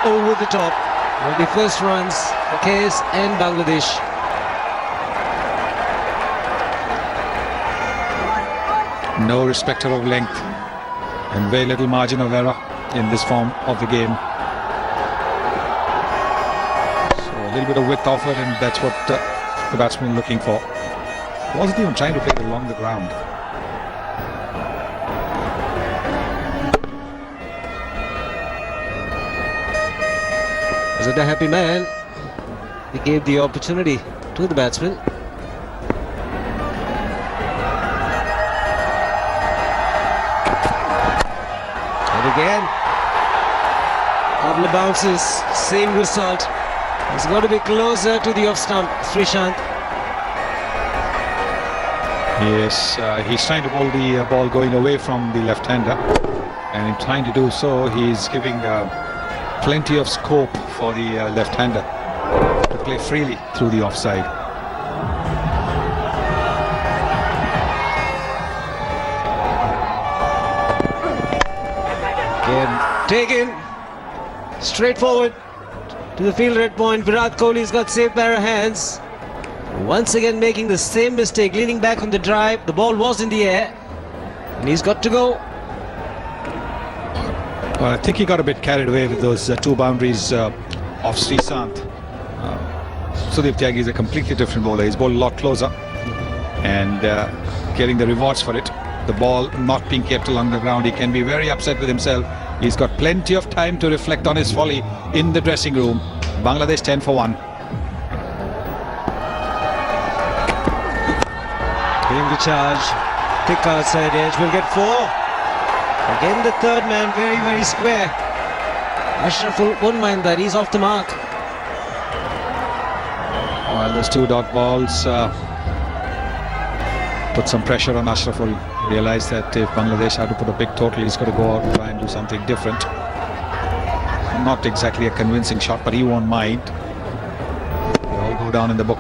over the top. Will be first runs for KS and Bangladesh. No respecter of length and very little margin of error in this form of the game. So a little bit of width offered, and that's what the batsman looking for. Wasn't even trying to play it along the ground. Wasn't a happy man. He gave the opportunity to the batsman. And again, couple of bounces, same result. He's got to be closer to the off stump, Srishant. Yes, he's trying to bowl the ball going away from the left-hander, and in trying to do so, he's giving plenty of scope for the left-hander to play freely through the offside. Again, taken straight forward to the field red point. Virat Kohli's got safe pair of hands. Once again making the same mistake, leaning back on the drive. The ball was in the air and he's got to go. Well, I think he got a bit carried away with those two boundaries off Srishant. Sudeep Tyagi is a completely different bowler. He's bowled a lot closer and getting the rewards for it. The ball not being kept along the ground. He can be very upset with himself. He's got plenty of time to reflect on his folly in the dressing room. Bangladesh 10 for 1. Getting the charge, thick outside edge, will get 4. Again the third man, very, very square. Ashraful won't mind that, he's off the mark. Well, those two dot balls put some pressure on Ashraful. Realized that if Bangladesh had to put a big total, he's got to go out and try and do something different. Not exactly a convincing shot, but he won't mind. They all go down in the book.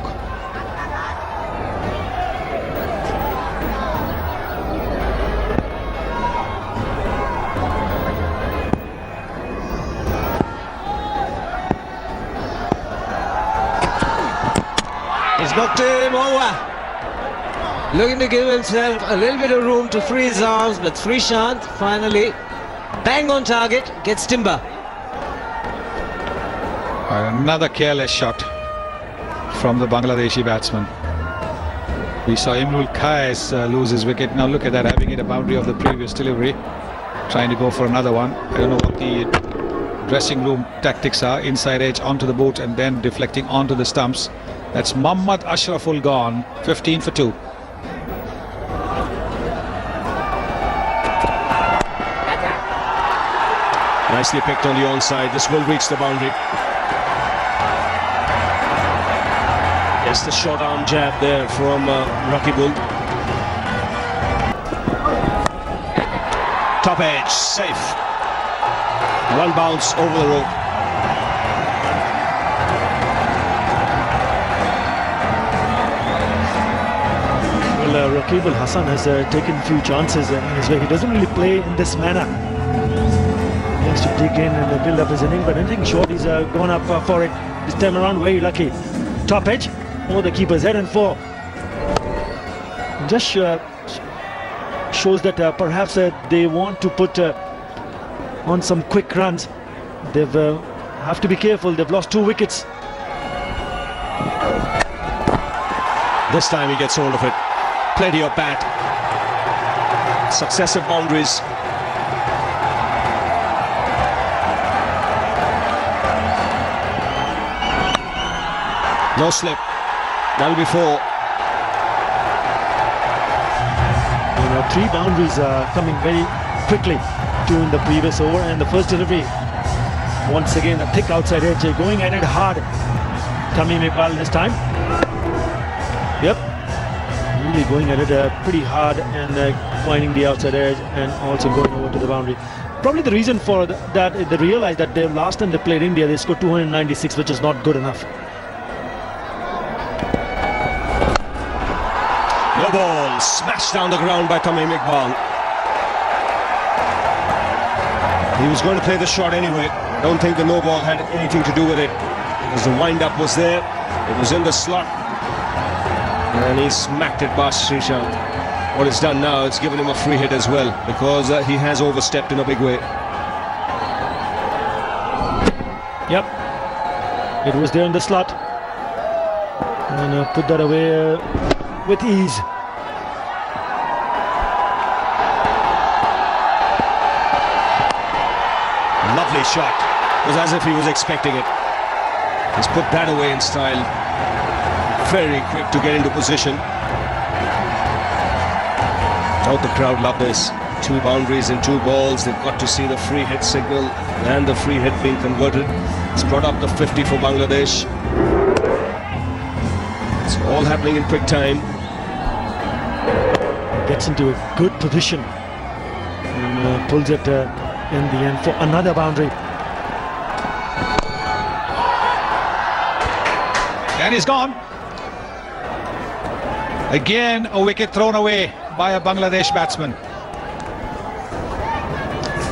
He's knocked him over. Looking to give himself a little bit of room to free his arms, but Srishant finally bang on target, gets timber. Another careless shot from the Bangladeshi batsman. We saw Imrul Kais lose his wicket. Now look at that, having hit a boundary of the previous delivery, trying to go for another one. I don't know what the dressing room tactics are. Inside edge onto the boot and then deflecting onto the stumps. That's Mohammad Ashraful gone, 15 for 2. Nicely picked on the onside. This will reach the boundary. Yes, the short arm jab there from Rakibul. Top edge, safe. One bounce over the rope. Well, Rakibul Hassan has taken a few chances in his way. He doesn't really play in this manner. He has to dig in and build up his inning, but anything short, he's gone up for it. This time around, very lucky. Top edge, over the keeper's head, and 4. Just shows that perhaps they want to put on some quick runs. They have to be careful. They've lost 2 wickets. This time he gets hold of it. Plenty of bat. Successive boundaries. No slip. That'll be 4. 3 boundaries coming very quickly in the previous over, and the first delivery once again a thick outside edge, going at it hard. Tamim Iqbal this time. Yep, really going at it pretty hard and finding the outside edge and also going over to the boundary. Probably the reason for that is they realized that the last time they played India, they scored 296, which is not good enough. No ball, smashed down the ground by Tamim Iqbal. He was going to play the shot anyway. I don't think the no ball had anything to do with it, because the wind-up was there, it was in the slot, and he smacked it past Srishant. What it's done now, it's given him a free hit as well, because he has overstepped in a big way. Yep, it was there in the slot, and put that away with ease. Lovely shot. It was as if he was expecting it. He's put that away in style. Very quick to get into position. Now the crowd love this. 2 boundaries in 2 balls. They've got to see the free hit signal and the free hit being converted. It's brought up the 50 for Bangladesh. It's all happening in quick time. Gets into a good position and pulls it in the end for another boundary. And he's gone. Again, a wicket thrown away by a Bangladesh batsman.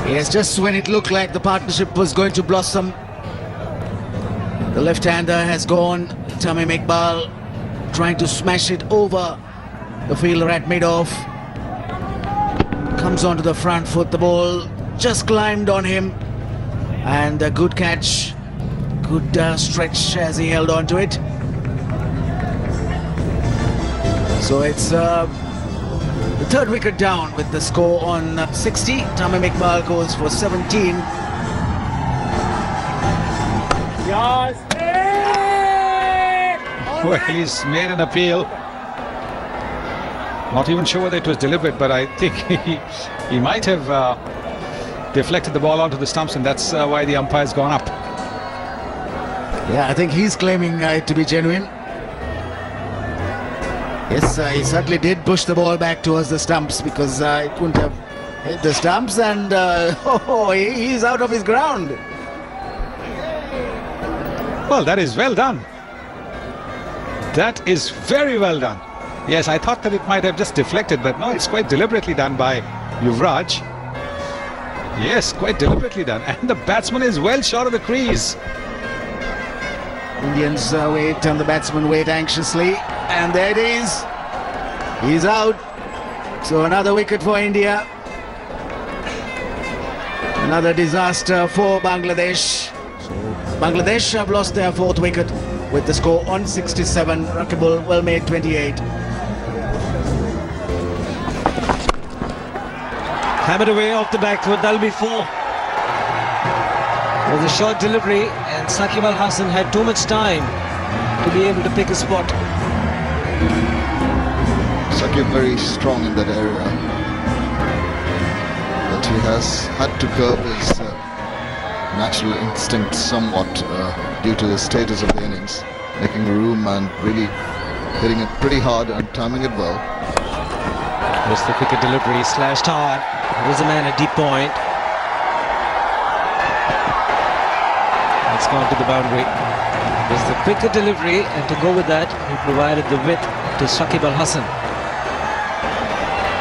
Yes, just when it looked like the partnership was going to blossom, the left-hander has gone. Tamim Iqbal trying to smash it over the fielder at mid-off. Comes onto the front foot, the ball just climbed on him, and a good catch, good stretch as he held on to it. So it's the 3rd wicket down with the score on 60. Tamim Iqbal goes for 17. Well, he's made an appeal. Not even sure whether it was deliberate, but I think he might have deflected the ball onto the stumps, and that's why the umpire's gone up. Yeah, I think he's claiming it to be genuine. Yes, he certainly did push the ball back towards the stumps, because it wouldn't have hit the stumps, and he's out of his ground. Well, that is well done. That is very well done. Yes, I thought that it might have just deflected, but no, it's quite deliberately done by Yuvraj. Yes, quite deliberately done. And the batsman is well short of the crease. Indians wait, and the batsmen wait anxiously, and there it is. He's out. So another wicket for India. Another disaster for Bangladesh. So Bangladesh have lost their 4th wicket with the score on 67. Rakibul well made 28. Hammered away off the back foot, that'll be 4. It was a short delivery, and Saqib Al Hasan had too much time to be able to pick a spot. Saqib very strong in that area, but he has had to curb his natural instinct somewhat due to the status of the innings, making room and really hitting it pretty hard and timing it well. There's the quicker delivery, slashed hard. There's a man at deep point. It's gone to the boundary. There's the quicker delivery, and to go with that, he provided the width to Saqib Al Hasan.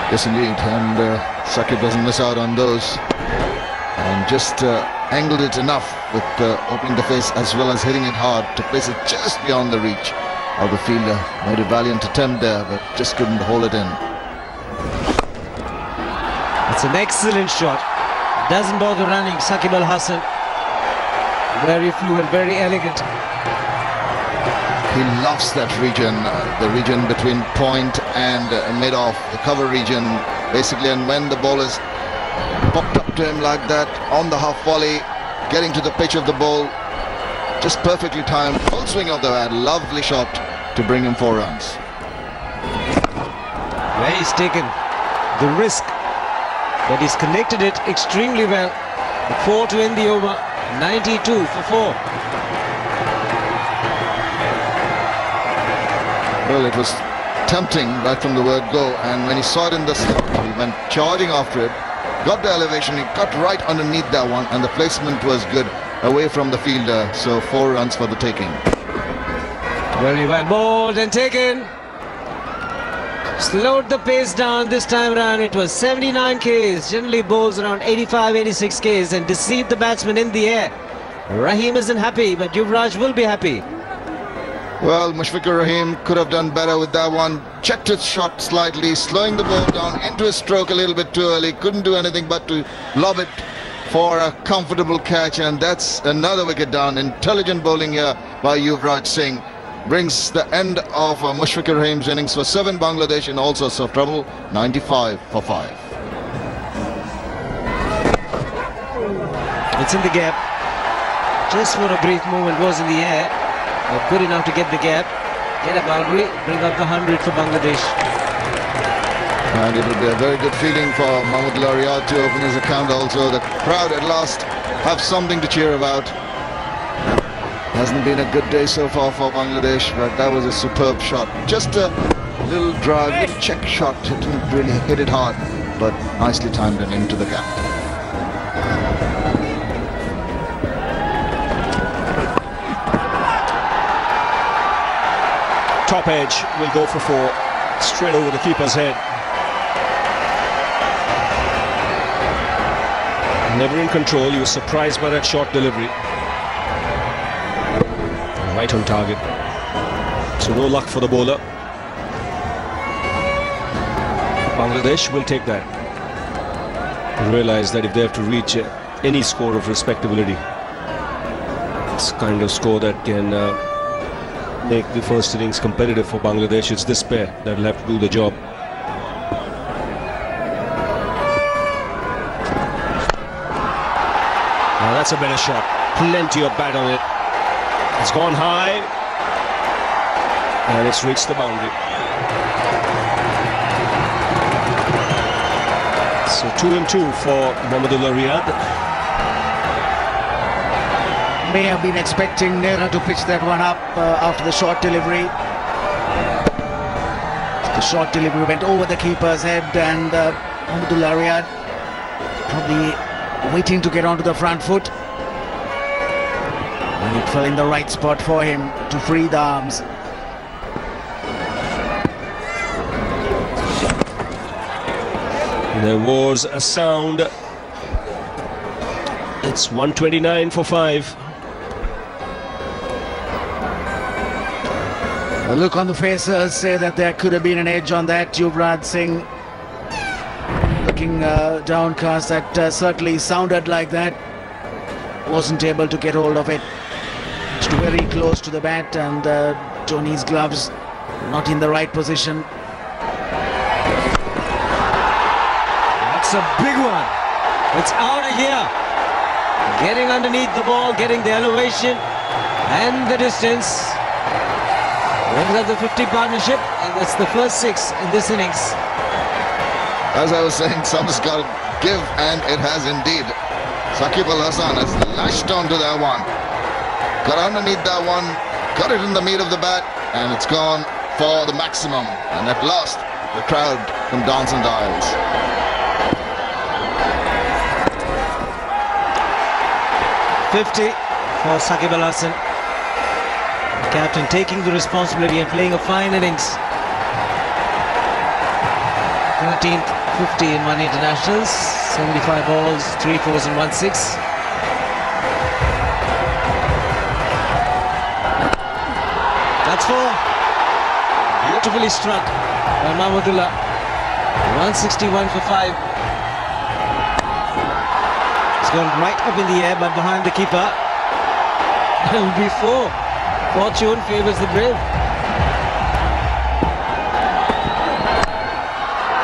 Yes, indeed, and Saqib doesn't miss out on those, and just angled it enough with opening the face as well as hitting it hard to place it just beyond the reach of the fielder. Made a valiant attempt there, but just couldn't hold it in. It's an excellent shot. Doesn't bother running, Saqib Al Hasan. Very fluent, very elegant. He loves that region, the region between point and mid-off, the cover region, basically. And when the ball is popped up to him like that on the half volley, getting to the pitch of the ball, just perfectly timed, full swing of the bat, lovely shot to bring him 4 runs. Where he's taken the risk, but he's connected it extremely well. 4 to end the over, 92 for 4. Well, it was tempting right from the word go, and when he saw it in the slot, he went charging after it, got the elevation, he got right underneath that one, and the placement was good away from the fielder. So 4 runs for the taking. Very well bowled and taken. Slowed the pace down this time around. It was 79 Ks. Generally bowls around 85, 86 Ks and deceived the batsman in the air. Rahim isn't happy, but Yuvraj will be happy. Well, Mushfiqur Rahim could have done better with that one. Checked his shot slightly, slowing the ball down into his stroke a little bit too early. Couldn't do anything but to lob it for a comfortable catch, and that's another wicket down. Intelligent bowling here by Yuvraj Singh brings the end of Mushfiqur Rahim's innings for 7 Bangladesh in all sorts of trouble. 95 for 5. It's in the gap. Just for a brief moment was in the air. But good enough to get the gap. Get a boundary. Bring up the 100 for Bangladesh. And it will be a very good feeling for Mahmudullah Riyad to open his account also. The crowd at last have something to cheer about. Hasn't been a good day so far for Bangladesh, but that was a superb shot. Just a little drive, little check shot. It didn't really hit it hard, but nicely timed and into the gap. Top edge will go for 4. Straight over the keeper's head. Never in control. He was surprised by that short delivery. Right on target. So no luck for the bowler. Bangladesh will take that. And realize that if they have to reach any score of respectability, it's kind of score that can make the first innings competitive for Bangladesh. It's this pair that will have to do the job. Now that's a better shot. Plenty of bat on it. It's gone high and it's reached the boundary. So 2 and 2 for Mahmudullah Riyad. May have been expecting Nehra to pitch that one up after the short delivery. The short delivery went over the keeper's head, and Mahmudullah Riyad probably waiting to get onto the front foot. And it fell in the right spot for him to free the arms. There was a sound. It's 129 for 5. The look on the faces say that there could have been an edge on that. Yuvraj Singh looking downcast. That certainly sounded like that. Wasn't able to get hold of it. It's very close to the bat, and Tony's gloves not in the right position. That's a big one. It's out of here. Getting underneath the ball, getting the elevation and the distance. Brings up the 50 partnership, and that's the first 6 in this innings. As I was saying, someone's got to give, and it has indeed. Saqib Al Hasan has lashed onto that one. Got underneath that one, got it in the meat of the bat, and it's gone for the maximum. And at last, the crowd can dance and dials. $50 for Saqib Al Hasan. Captain taking the responsibility and playing a fine innings. 13th 50 in 1 internationals, 75 balls, 3 fours and 1 6. That's 4. Beautifully struck by Mahmudullah. 161 for 5. It's gone right up in the air but behind the keeper. It will be 4. Fortune favours the brave.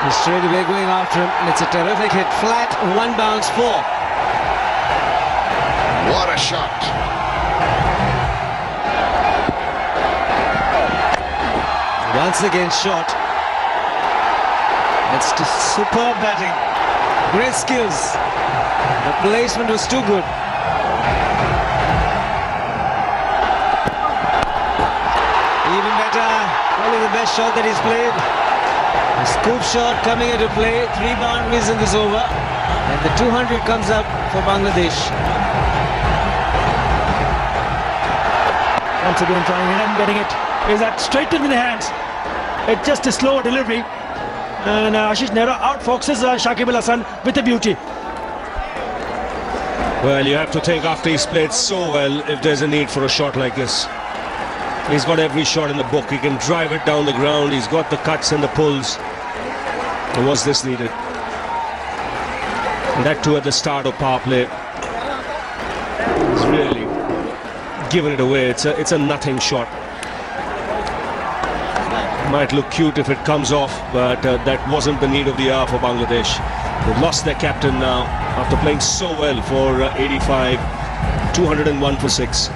He's straight away going after him, and it's a terrific hit. Flat, 1 bounce, 4. What a shot. Once again shot. It's just superb batting. Great skills. The placement was too good. Even better. Probably the best shot that he's played. A scoop shot coming into play. 3 boundaries in this over. And the 200 comes up for Bangladesh. Once again trying and getting it. Is that straight in the hands? It's just a slow delivery. And Ashish Nehra outfoxes Saqib Al Hasan with a beauty. Well, you have to think after he's played so well if there's a need for a shot like this. He's got every shot in the book. He can drive it down the ground. He's got the cuts and the pulls. And was this needed? And that too at the start of power play. He's really given it away. It's a nothing shot. Might look cute if it comes off, but that wasn't the need of the hour for Bangladesh. They've lost their captain now after playing so well for 85, 201 for 6.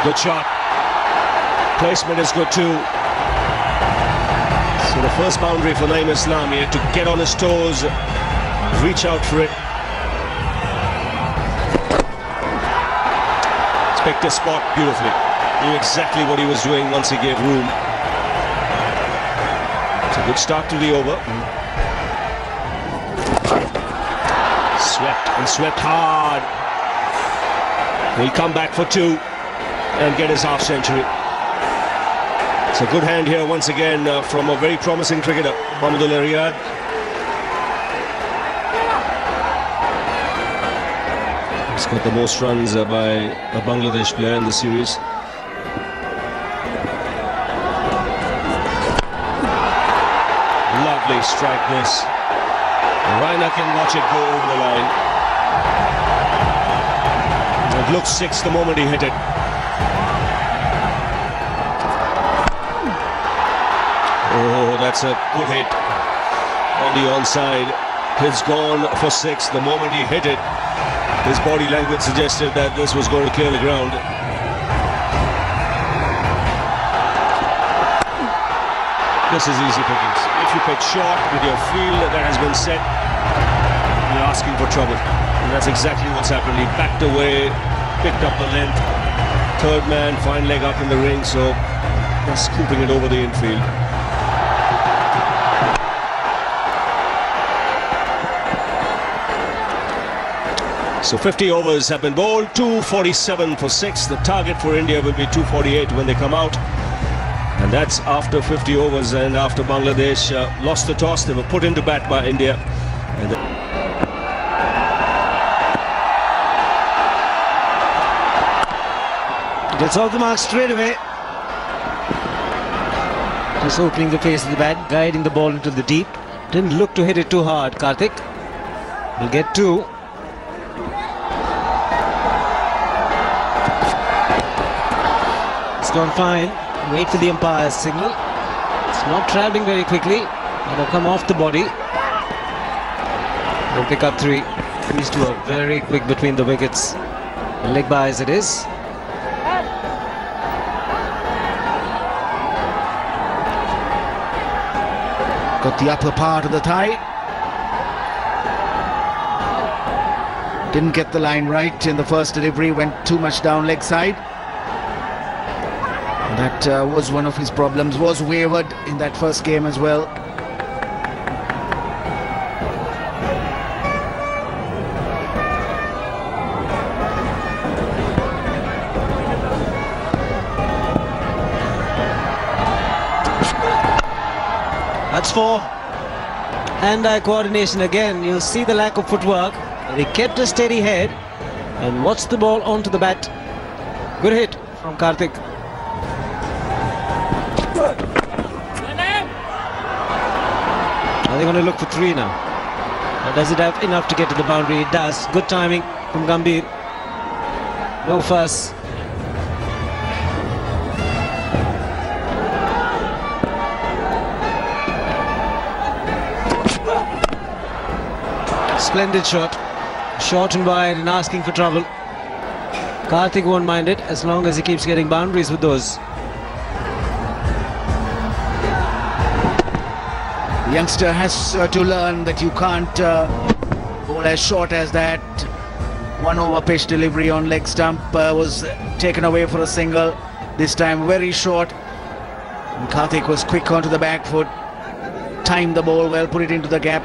Good shot. Placement is good too. So the first boundary for Naeem Islam, he had to get on his toes, reach out for it. Picked a spot beautifully. Knew exactly what he was doing once he gave room. It's a good start to the over. Swept and swept hard. He'll come back for 2 and get his half century. It's a good hand here once again from a very promising cricketer, Virat. He's got the most runs by a Bangladesh player in the series. Lovely strike this. Raina can watch it go over the line. It looked 6 the moment he hit it. Oh, that's a good hit on the onside. It's gone for 6 the moment he hit it. His body language suggested that this was going to clear the ground. This is easy pickings. If you pitch short with your field that has been set, you're asking for trouble. And that's exactly what's happened. He backed away, picked up the length. Third man, fine leg up in the ring, so they're scooping it over the infield. So 50 overs have been bowled, 247 for 6. The target for India will be 248 when they come out. And that's after 50 overs and after Bangladesh lost the toss. They were put into bat by India. And gets off the mark straight away. Just opening the face of the bat, guiding the ball into the deep. Didn't look to hit it too hard, Karthik. Will get 2. It's gone fine. Wait for the umpire's signal. It's not travelling very quickly. It'll come off the body. They'll pick up 3. These two are very quick between the wickets. A leg by as it is. Got the upper part of the thigh. Didn't get the line right in the first delivery. Went too much down leg side. That was one of his problems. Was wayward in that first game as well. That's 4. Hand-eye coordination again. You'll see the lack of footwork. But he kept a steady head and watched the ball onto the bat. Good hit from Karthik. Are they going to look for 3 now? Or does it have enough to get to the boundary? It does. Good timing from Gambhir. No fuss. Splendid shot. Short and wide and asking for trouble. Karthik won't mind it as long as he keeps getting boundaries with those. The youngster has to learn that you can't bowl as short as that. 1 over pitch delivery on leg stump was taken away for a single. This time very short. And Karthik was quick onto the back foot. Timed the ball well, put it into the gap.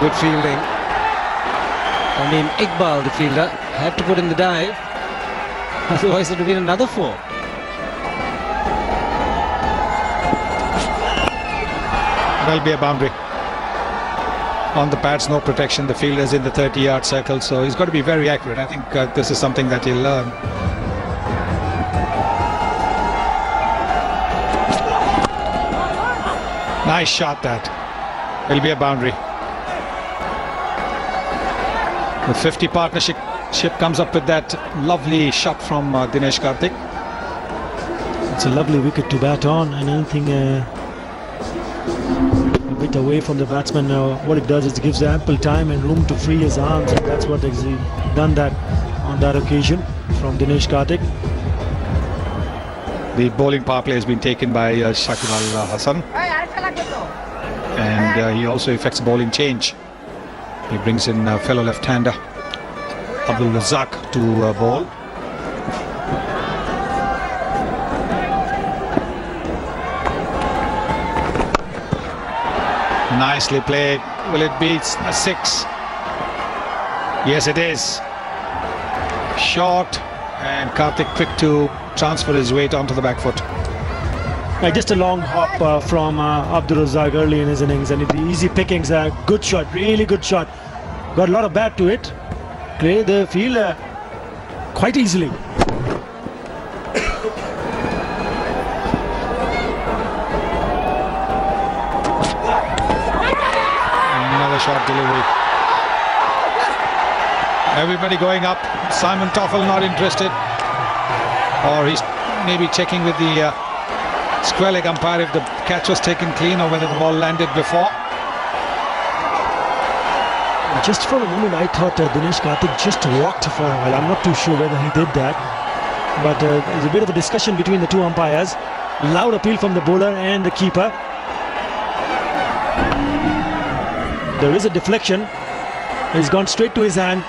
Good fielding. I mean, Iqbal, the fielder, had to put in the dive. Otherwise, it would have been another 4. There'll be a boundary. On the pads, no protection. The fielder's in the 30-yard circle, so he's got to be very accurate. I think this is something that he'll learn. Nice shot that. It'll be a boundary. The 50 partnership comes up with that lovely shot from Dinesh Karthik. It's a lovely wicket to bat on, and anything a bit away from the batsman, what it does is it gives ample time and room to free his arms, and that's what he's done that on that occasion from Dinesh Karthik. The bowling power play has been taken by Shakib Al Hasan, and he also effects bowling change. He brings in fellow left-hander Abdul Razak to bowl. Nicely played. Will it be a 6? Yes, it is. Short, and Karthik quick to transfer his weight onto the back foot. Just a long hop from Abdul Razak early in his innings, and the easy pickings. Good shot, really good shot. Got a lot of bat to it. Clear the field quite easily. Another short delivery. Everybody going up. Simon Toffel not interested, or he's maybe checking with the square leg umpire if the catch was taken clean or whether the ball landed before. Just for a moment I thought Dinesh Karthik just walked for a while. I'm not too sure whether he did that, but there's a bit of a discussion between the two umpires. Loud appeal from the bowler and the keeper. There is a deflection. He's gone straight to his hand.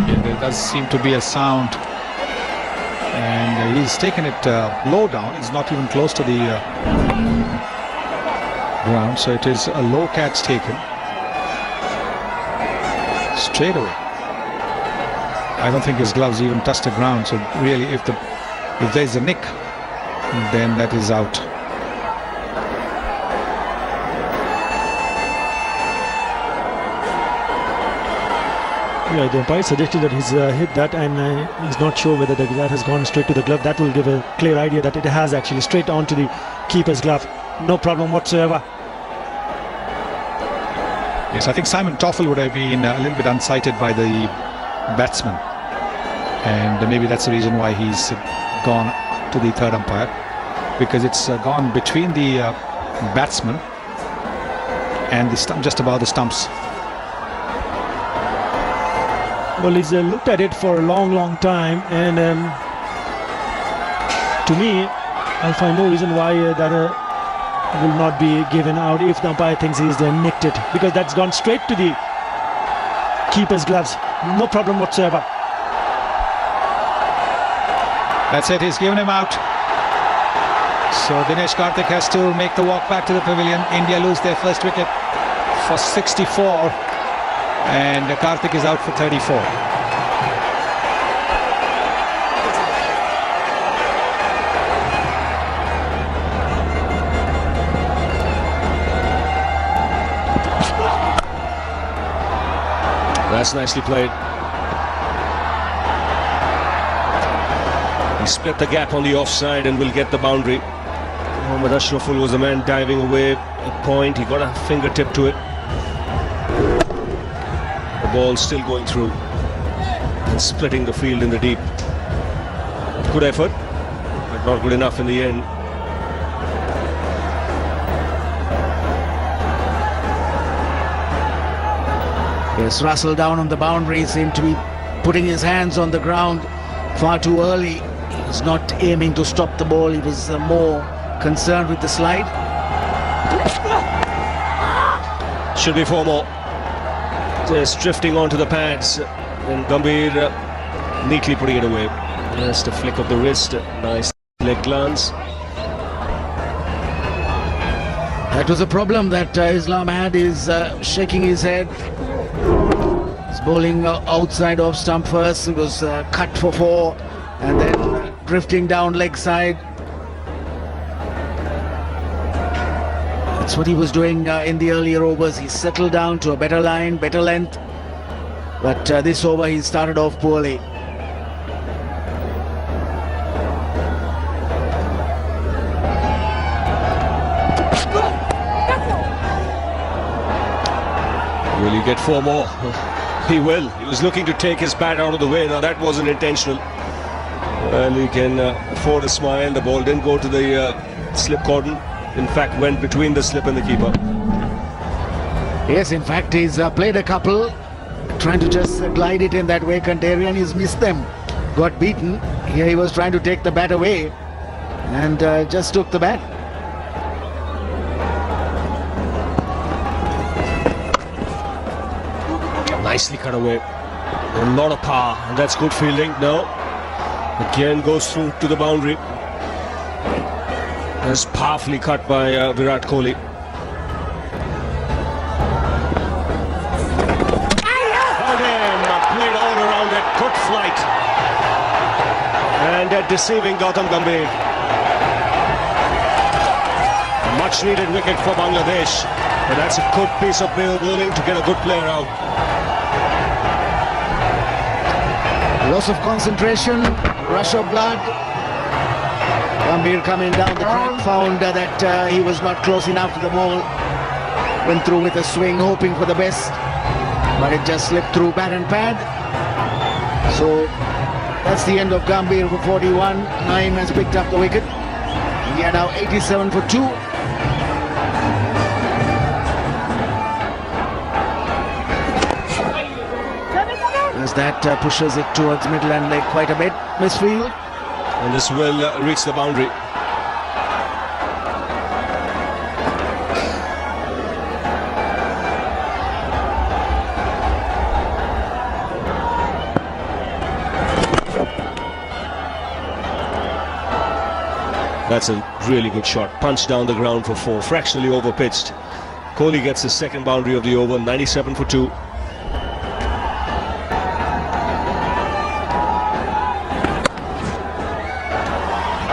Yeah, there does seem to be a sound, and he's taken it low down. He's not even close to the ground, so it is a low catch taken straight away. I don't think his gloves even touched the ground, so really if there's a nick, then that is out. Yeah, the umpire suggested that he's hit that, and he's not sure whether that has gone straight to the glove. That will give a clear idea that it has actually straight onto the keeper's glove. No problem whatsoever. Yes, I think Simon Toffel would have been a little bit unsighted by the batsman, and maybe that's the reason why he's gone to the third umpire, because it's gone between the batsman and the stump, just above the stumps. Well, he's looked at it for a long time, and to me, I find no reason why that will not be given out if the umpire thinks he's nicked it, because that's gone straight to the keeper's gloves. No problem whatsoever. That's it, he's given him out. So Dinesh Karthik has to make the walk back to the pavilion. India lose their first wicket for 64, and Karthik is out for 34. That's nicely played. He split the gap on the offside and will get the boundary. Mohammad Ashraful was the man diving away at point. He got a fingertip to it. The ball still going through and splitting the field in the deep. Good effort, but not good enough in the end. Yes, Russell down on the boundary, seemed to be putting his hands on the ground far too early. He was not aiming to stop the ball, he was more concerned with the slide. Should be 4 more. Just drifting onto the pads, and Gambhir neatly putting it away. Just a flick of the wrist, nice leg glance. That was a problem that Islam had, is shaking his head. He's bowling outside off stump first. It was cut for 4 and then drifting down leg side. That's what he was doing in the earlier overs. He settled down to a better line, better length. But this over he started off poorly. Will he get 4 more? He will. He was looking to take his bat out of the way. Now that wasn't intentional. Well, he can afford a smile. The ball didn't go to the slip cordon. In fact, went between the slip and the keeper. Yes, in fact, he's played a couple, trying to just glide it in that vacant area, and he's missed them. Got beaten. Here he was trying to take the bat away and just took the bat. Nicely cut away. A lot of power, and that's good fielding. No. Again goes through to the boundary. That's powerfully cut by Virat Kohli. Played all around it. Good flight. And deceiving Gautam Gambhir. Much needed wicket for Bangladesh. But that's a good piece of bowling to get a good player out. Loss of concentration, rush of blood. Gambhir coming down the track, found that he was not close enough to the ball. Went through with a swing, hoping for the best, but it just slipped through bat and pad. So that's the end of Gambhir for 41. Naeem has picked up the wicket. India now 87 for 2. As that pushes it towards middle and leg quite a bit. Misfield. And this will reach the boundary. That's a really good shot. Punched down the ground for 4. Fractionally over pitched. Kohli gets his second boundary of the over. 97 for 2.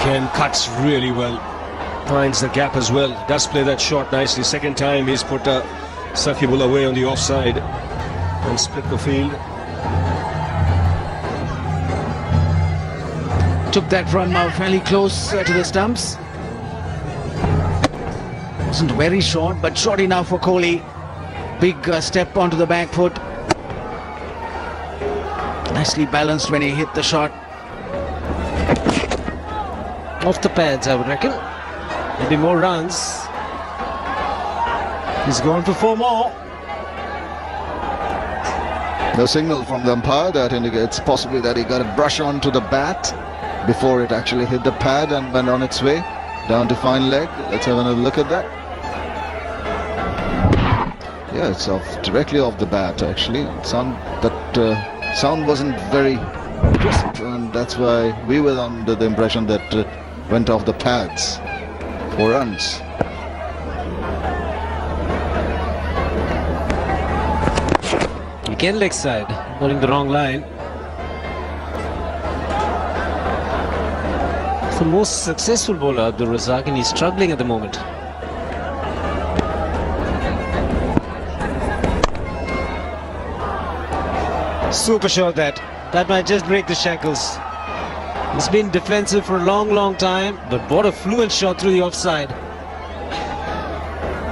Again, cuts really well. Finds the gap as well. Does play that shot nicely. Second time he's put Sakibul away on the offside and split the field. Took that run now fairly close to the stumps. Wasn't very short, but short enough for Kohli. Big step onto the back foot. Nicely balanced when he hit the shot. Off the pads, I would reckon. Maybe more runs. He's gone for 4 more. No signal from the umpire that indicates possibly that he got a brush onto the bat before it actually hit the pad and went on its way down to fine leg. Let's have another look at that. Yeah, it's directly off the bat actually. Sound wasn't very crisp, and that's why we were under the impression that went off the pads. 4 runs. Again leg side, bowling the wrong line. It's the most successful bowler, Abdul Razak, and he's struggling at the moment. Super shot that. That might just break the shackles. He's been defensive for a long time, but what a fluent shot through the offside.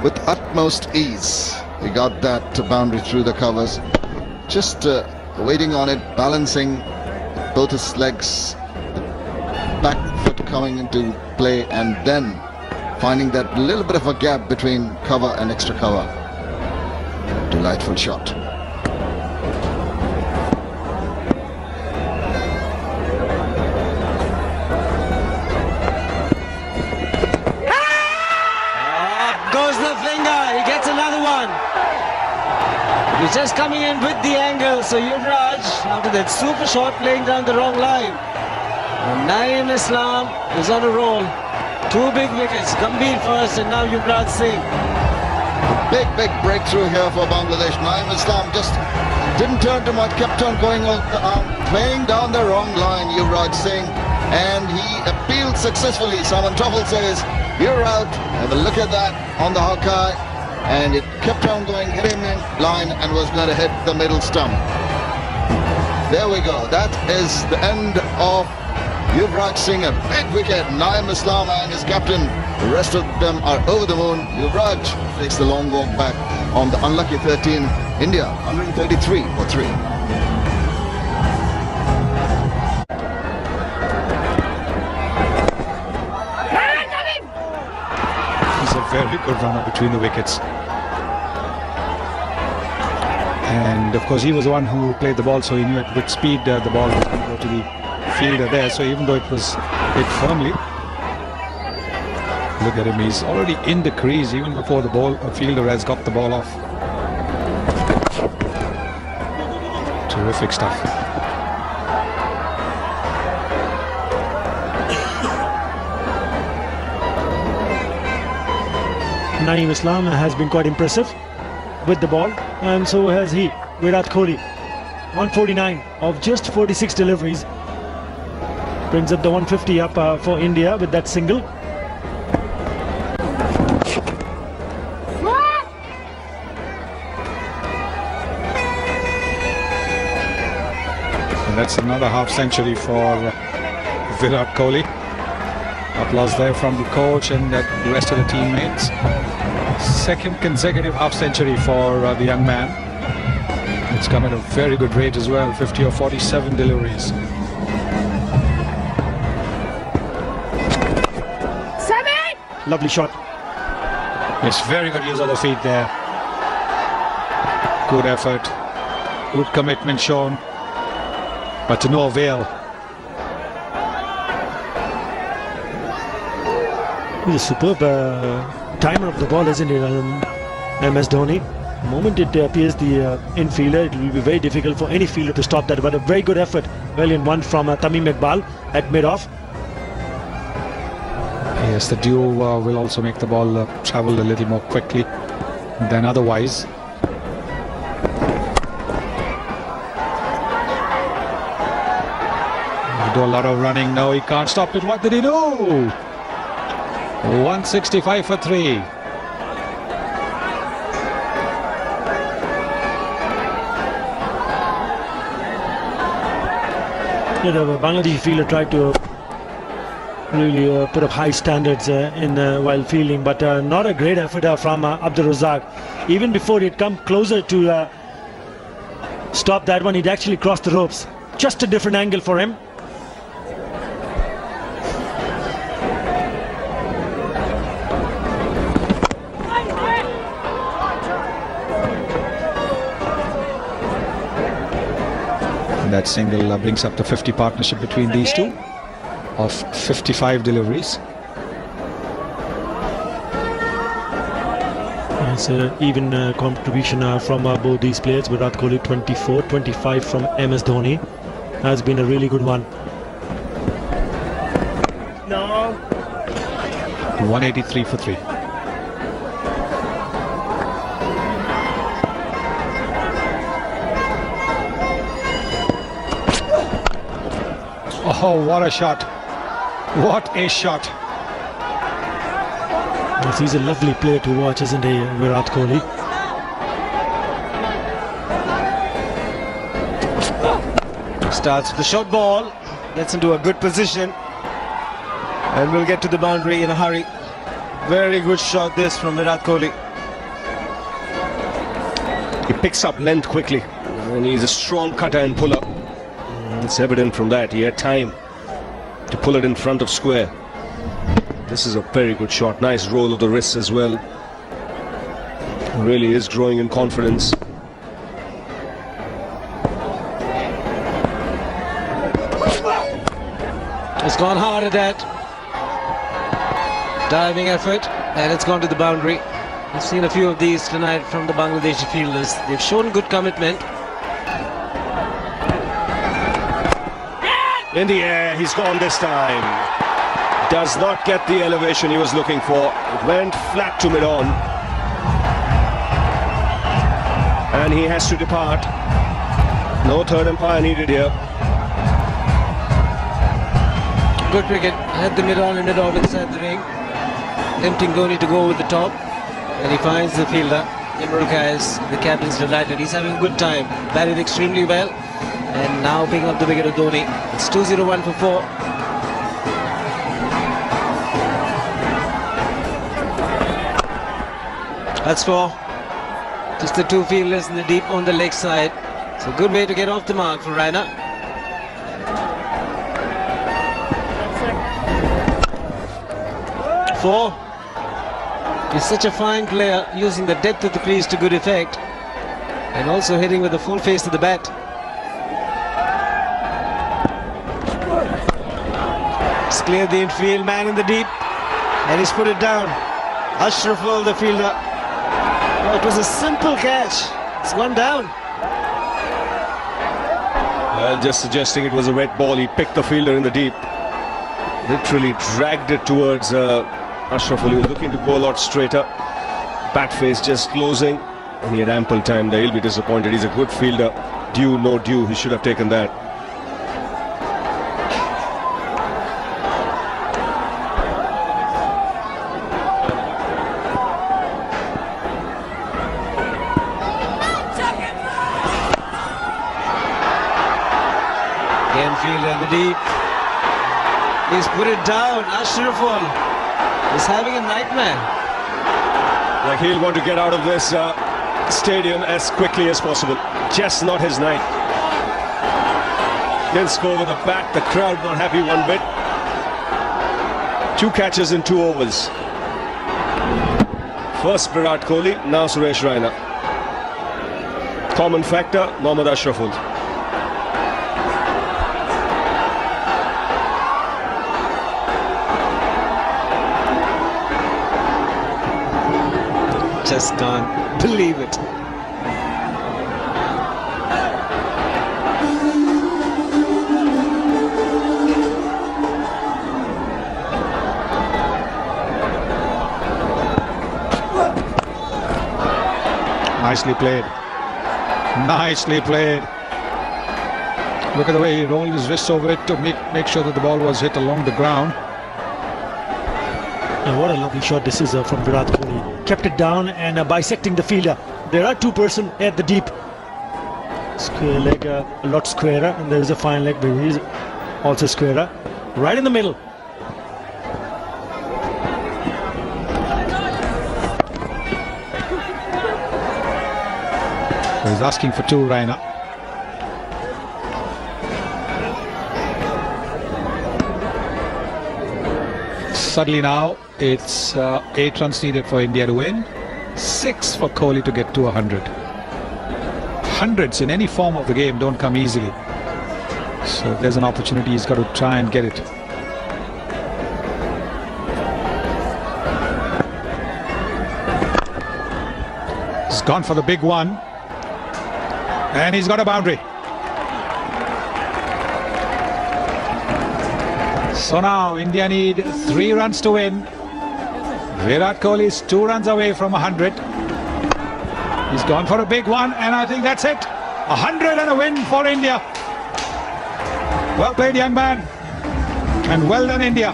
With utmost ease, he got that boundary through the covers. Just waiting on it, balancing both his legs, back foot coming into play, and then finding that little bit of a gap between cover and extra cover. Delightful shot. Goes the finger, he gets another one. He's just coming in with the angle, so Yuvraj, after that super shot, playing down the wrong line. And Naeem Islam is on a roll. 2 big wickets, Gambhir first and now Yuvraj Singh. big breakthrough here for Bangladesh. Naeem Islam just didn't turn too much, kept on going on the arm, playing down the wrong line, Yuvraj Singh, and he appealed successfully. Simon Truffle says, "You're out." Have a look at that on the Hawkeye, and it kept on going, hit him in line and was going to hit the middle stump. There we go. That is the end of Yuvraj Singh, a big wicket. Naeem Islam and his captain, the rest of them are over the moon. Yuvraj takes the long walk back on the unlucky 13. India 133 for 3. He's a very good runner between the wickets. And of course he was the one who played the ball, so he knew at which speed the ball was going to go to the fielder there. So even though it was hit firmly, look at him, he's already in the crease even before the fielder has got the ball off. Terrific stuff. Naeem Islam has been quite impressive with the ball, and so has he, Virat Kohli. 149 of just 46 deliveries. Brings up the 150 up for India with that single. And that's another half century for Virat Kohli. Applause there from the coach and the rest of the teammates. Second consecutive half century for the young man. It's come at a very good rate as well, 50 of 47 deliveries. Lovely shot. Yes, very good use of the feet there. Good effort, good commitment shown, but to no avail. He's a superb timer of the ball, isn't he, MS Dhoni? The moment it appears the infielder, it will be very difficult for any fielder to stop that. But a very good effort, brilliant one from Tamim Iqbal at mid-off. Yes, the duo will also make the ball travel a little more quickly than otherwise. He'll do a lot of running. No, he can't stop it. What did he do? 165 for 3. The Bangladeshi fielder tried to really put up high standards while fielding, but not a great effort from Abdul Razak. Even before he'd come closer to stop that one, he'd actually crossed the ropes. Just a different angle for him. That single brings up the 50 partnership between these two of 55 deliveries. It's an even contribution from both these players. Virat Kohli 24, 25 from MS Dhoni. Has been a really good one. No. 183 for 3. Oh, what a shot. What a shot. Yes, he's a lovely player to watch, isn't he, Virat Kohli? Starts with the short ball, gets into a good position, and will get to the boundary in a hurry. Very good shot this from Virat Kohli. He picks up length quickly, and he's a strong cutter and puller. It's evident from that. He had time to pull it in front of square. This is a very good shot. Nice roll of the wrists as well. Really is growing in confidence. It's gone hard at that. Diving effort, and it's gone to the boundary. We've seen a few of these tonight from the Bangladeshi fielders. They've shown good commitment. In the air, he's gone this time. Does not get the elevation he was looking for. It went flat to mid-on. and he has to depart. No third umpire needed here. Good cricket at the mid-on, ended off inside the ring, tempting Kohli to go with the top, and he finds the fielder. Imran Kais, the captain's delighted. He's having a good time, batted extremely well, and now picking up the wicket of Dhoni. It's 2-0-1 for 4. That's 4. Just the two fielders in the deep on the leg side. It's a good way to get off the mark for Raina. Four. He's such a fine player, using the depth of the crease to good effect, and also hitting with the full face of the bat. He's cleared the infield, man in the deep, and he's put it down. Ashraful, the fielder. Oh, it was a simple catch. It's gone down. Well, just suggesting it was a wet ball. He picked the fielder in the deep, literally dragged it towards Ashraful. He was looking to go a lot straighter. Bat face just closing, and he had ample time there. He'll be disappointed. He's a good fielder. Due, no due. He should have taken that. Again, fielder in the deep. He's put it down. Ashraful is having a nightmare. Like, he'll want to get out of this stadium as quickly as possible. Just not his night. Didn't score with a bat. The crowd not happy one bit. 2 catches in 2 overs. First Virat Kohli, now Suresh Raina. Common factor, Mohammad Ashraful. Just can't believe it. Nicely played. Nicely played. Look at the way he rolled his wrists over it to make sure that the ball was hit along the ground. And what a lovely shot this is from Virat Kohli. Kept it down and bisecting the fielder. There are 2 persons at the deep. Square leg, a lot squarer, and there is a fine leg, but he's also squarer. Right in the middle. He's asking for 2, Raina. Suddenly now it's 8 runs needed for India to win, 6 for Kohli to get to 100. Hundreds in any form of the game don't come easily. So if there's an opportunity, he's got to try and get it. He's gone for the big one, and he's got a boundary. So now India need 3 runs to win. Virat Kohli is 2 runs away from 100. He's gone for a big one, and I think that's it. 100 and a win for India. Well played, young man, and well done, India.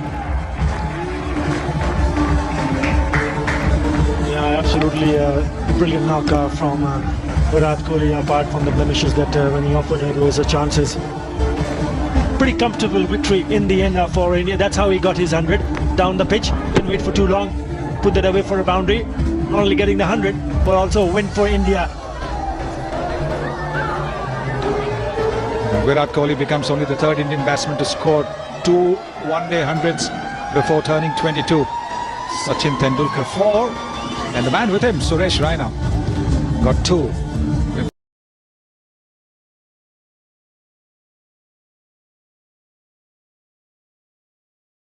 Yeah, absolutely brilliant knock from Virat Kohli, apart from the blemishes that when he offered those chances. Pretty comfortable victory in the end for India. That's how he got his 100 down the pitch. Didn't wait for too long. Put that away for a boundary. Not only getting the 100, but also a win for India. Virat Kohli becomes only the 3rd Indian batsman to score 2 one-day 100s before turning 22. Sachin Tendulkar 4, and the man with him, Suresh Raina, got 2.